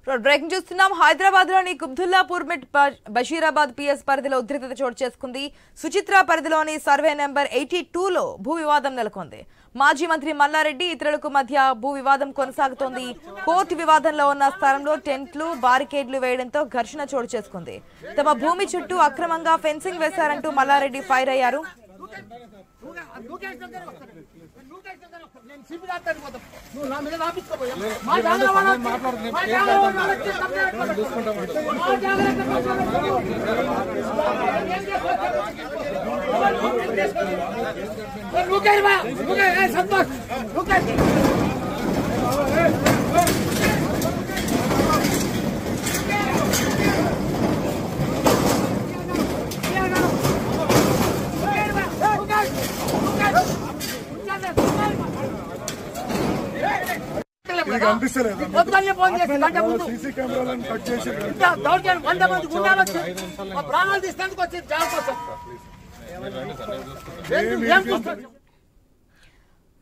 Breaking చూస్తున్నాం. హైదరాబాద్ లోని కుబ్దుల్లాపూర్ మెట్ Basheerabad PS పరిధిలో ఉద్రిక్తత చోటు చేసుకుంది. సుచిత్ర పరిధిలోని సర్వే నెంబర్ 82లో భూ వివాదం నెలకొంది. మాజీ మంత్రి మల్లారెడ్డి ఇతరులకు మధ్య భూ వివాదం కొనసాగుతోంది. కోర్టు వివాదంలో ఉన్న స్థలంలో టెంట్లు బారికేడ్లు వేయడంతో ఘర్షణ చోటు చేసుకుంది. తమ భూమి చుట్టూ అక్రమంగా ఫెన్సింగ్ వేశారంటూ మల్లారెడ్డి ఫైర్ అయ్యారు.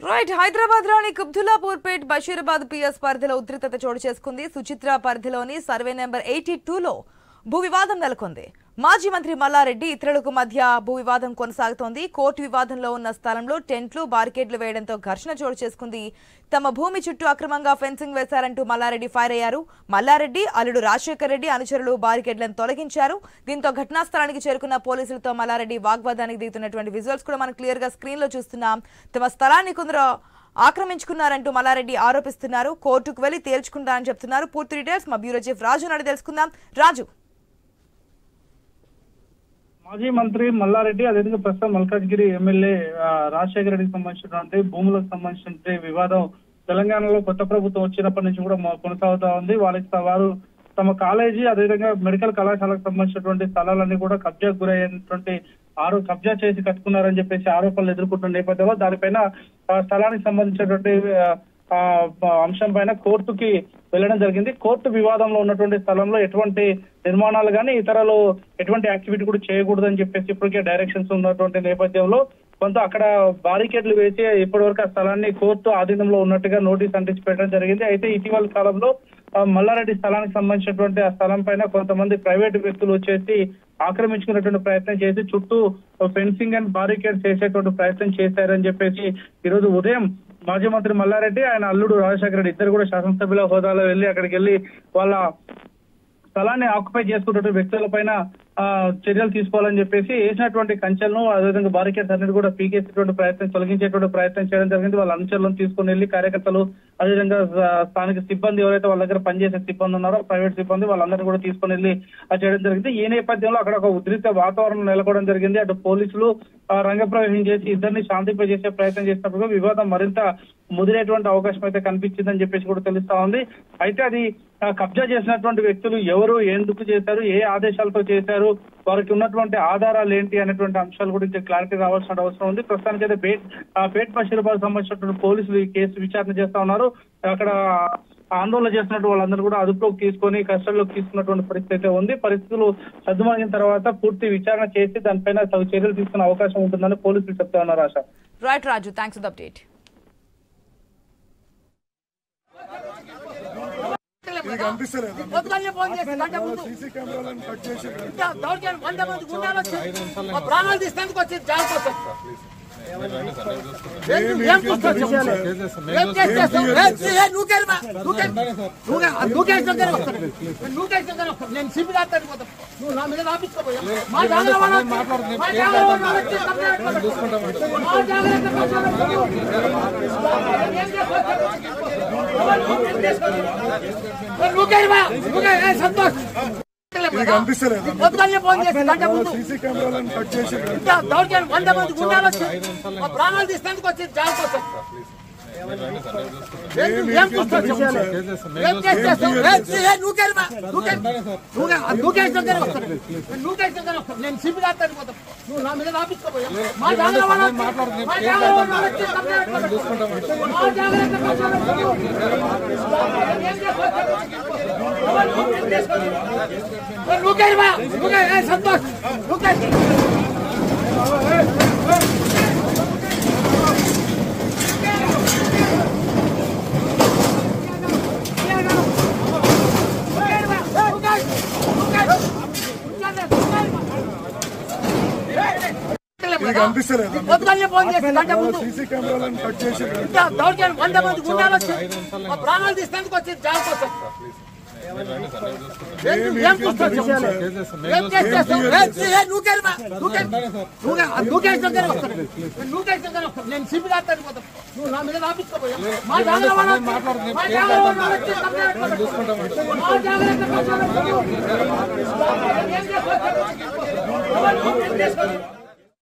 రైట్. హైదరాబాద్ లోని కుబ్దుల్లాపూర్ పేట్ బషీరాబాద్ పిఎస్ పరిధిలో ఉద్రిక్తత చోటు చేసుకుంది. సుచిత్ర పరిధిలోని సర్వే నెంబర్ 82లో భూ వివాదం నెలకొంది. మాజీ మంత్రి మల్లారెడ్డి ఇతరులకు మధ్య భూ వివాదం కొనసాగుతోంది. కోర్టు వివాదంలో ఉన్న స్థలంలో టెంట్లు బారికేడ్లు వేయడంతో ఘర్షణ చోటు చేసుకుంది. తమ భూమి చుట్టూ అక్రమంగా ఫెన్సింగ్ వేశారంటూ మల్లారెడ్డి ఫైర్ అయ్యారు. మల్లారెడ్డి అల్లుడు రాజశేఖర్ రెడ్డి అనుచరులు బారికేడ్లను తొలగించారు. దీంతో ఘటనా స్థలానికి చేరుకున్న పోలీసులతో మల్లారెడ్డి వాగ్వాదానికి దిగుతున్నటువంటి విజువల్స్ కూడా మనం క్లియర్ గా స్క్రీన్ లో చూస్తున్నాం. తమ స్థలాన్ని కొందరు ఆక్రమించుకున్నారంటూ మల్లారెడ్డి ఆరోపిస్తున్నారు. కోర్టుకు వెళ్లి తేల్చుకుంటారని చెప్తున్నారు. పూర్తి డీటెయిల్స్ మా బ్యూరో చీఫ్ రాజు నాడు తెలుసుకుందాం. రాజు, మాజీ మంత్రి మల్లారెడ్డి అదేవిధంగా ప్రస్తుతం మల్కాజ్గిరి ఎమ్మెల్యే రాజశేఖర రెడ్డికి సంబంధించినటువంటి భూములకు సంబంధించిన వివాదం తెలంగాణలో కొత్త ప్రభుత్వం వచ్చినప్పటి నుంచి కూడా కొనసాగుతా ఉంది. వారు తమ కాలేజీ అదేవిధంగా మెడికల్ కళాశాలకు సంబంధించినటువంటి స్థలాలన్నీ కూడా కబ్జాకు గురైనటువంటి కబ్జా చేసి కట్టుకున్నారని చెప్పేసి ఆరోపణలు ఎదుర్కొంటున్న నేపథ్యంలో దానిపైన స్థలానికి సంబంధించినటువంటి అంశం పైన కోర్టుకి వెళ్ళడం జరిగింది. కోర్టు వివాదంలో ఉన్నటువంటి స్థలంలో ఎటువంటి నిర్మాణాలు కానీ ఇతరులు ఎటువంటి యాక్టివిటీ కూడా చేయకూడదని చెప్పేసి ఇప్పటికే డైరెక్షన్స్ ఉన్నటువంటి నేపథ్యంలో కొంత అక్కడ బారికేడ్లు వేసి ఇప్పటి ఆ స్థలాన్ని కోర్టు ఆధీనంలో ఉన్నట్టుగా నోటీస్ అంటించి పెట్టడం జరిగింది. అయితే ఇటీవల కాలంలో మల్లారెడ్డి స్థలానికి సంబంధించినటువంటి ఆ స్థలం పైన కొంతమంది ప్రైవేటు వ్యక్తులు వచ్చేసి ఆక్రమించుకునేటువంటి ప్రయత్నం చేసి చుట్టూ ఫెన్సింగ్ అండ్ బారికేడ్స్ చేసేటువంటి ప్రయత్నం చేశారని చెప్పేసి ఈరోజు ఉదయం మాజీ మంత్రి మల్లారెడ్డి ఆయన అల్లుడు రాజశేఖర రెడ్డి ఇద్దరు కూడా శాసనసభ్యుల హోదాలో వెళ్లి అక్కడికి వెళ్లి వాళ్ళ స్థలాన్ని ఆక్యుపై చేసుకున్నటువంటి వ్యక్తుల పైన చర్యలు తీసుకోవాలని చెప్పేసి వేసినటువంటి కంచెలను అదేవిధంగా బారికేడ్స్ అన్నిటి కూడా పీకేసేటువంటి ప్రయత్నం తొలగించేటువంటి ప్రయత్నం చేయడం జరిగింది. వాళ్ళ అనుచరులను తీసుకుని వెళ్లి కార్యకర్తలు అదేవిధంగా స్థానిక సిబ్బంది ఎవరైతే వాళ్ళ దగ్గర పనిచేసే సిబ్బంది ఉన్నారో ప్రైవేట్ సిబ్బంది వాళ్ళందరినీ కూడా తీసుకుని వెళ్లి చేయడం జరిగింది. ఈ నేపథ్యంలో అక్కడ ఒక ఉద్రిక్త వాతావరణం నెలకొనడం జరిగింది. అటు పోలీసులు రంగప్రవేశం చేసి ఇద్దరిని శాంతింప చేసే ప్రయత్నం చేసినప్పుడు వివాదం మరింత ముదిరేటువంటి అవకాశం అయితే కనిపించిందని చెప్పేసి కూడా తెలుస్తా ఉంది. అయితే అది కబ్జా చేసినటువంటి వ్యక్తులు ఎవరు, ఎందుకు చేశారు, ఏ ఆదేశాలతో చేశారు, వారికి ఉన్నటువంటి ఆధారాలు ఏంటి అనేటువంటి అంశాల గురించి క్లారిటీ రావాల్సిన అవసరం ఉంది. ప్రస్తుతానికైతే పేట్ బషీరాబాద్ సంబంధించినటువంటి పోలీసులు ఈ కేసు విచారణ చేస్తా ఉన్నారు. అక్కడ ఆందోళన చేస్తున్నట్టు వాళ్ళందరూ కూడా అదుపులోకి తీసుకొని కస్టడీలోకి తీసుకున్నటువంటి పరిస్థితి అయితే ఉంది. పరిస్థితులు సద్దుమణిగిన తర్వాత పూర్తి విచారణ చేసి దానిపైన చర్యలు తీసుకునే అవకాశం ఉంటుందని పోలీసులు చెప్తా ఉన్నారు. ఆశ. Right Raju, thanks for the update. ప్రాణాలు తీసేందుకు వచ్చి జాబ్ కోసం నేను సిపి దాటిపోతాను. నువ్వు నా మీద రాపించుకోపోయా సంతోష్ ప్రాణాలు తీసేందుకు వచ్చి జాబ్ కోసం నేను సిపి దాటిపోతాను. నువ్వు నా మీద రాపించుకోపోయా సంతోష్ పొద్దుగానే ఫోన్ చేసి గంట ముందు సీసీ కెమెరాలను కట్ చేసి ఇంత దౌర్జన్యం 100 మంది గుండాలు వచ్చి మా ప్రాణాలు తీసేందుకు వచ్చి జాబ్ కోసం ఏం చూస్తావు? ఏం చేస్తావు? నేను సిపి గారితో పోతాను. నువ్వు నా మీద రాపించుకోపోయా మా జాగ్రత్త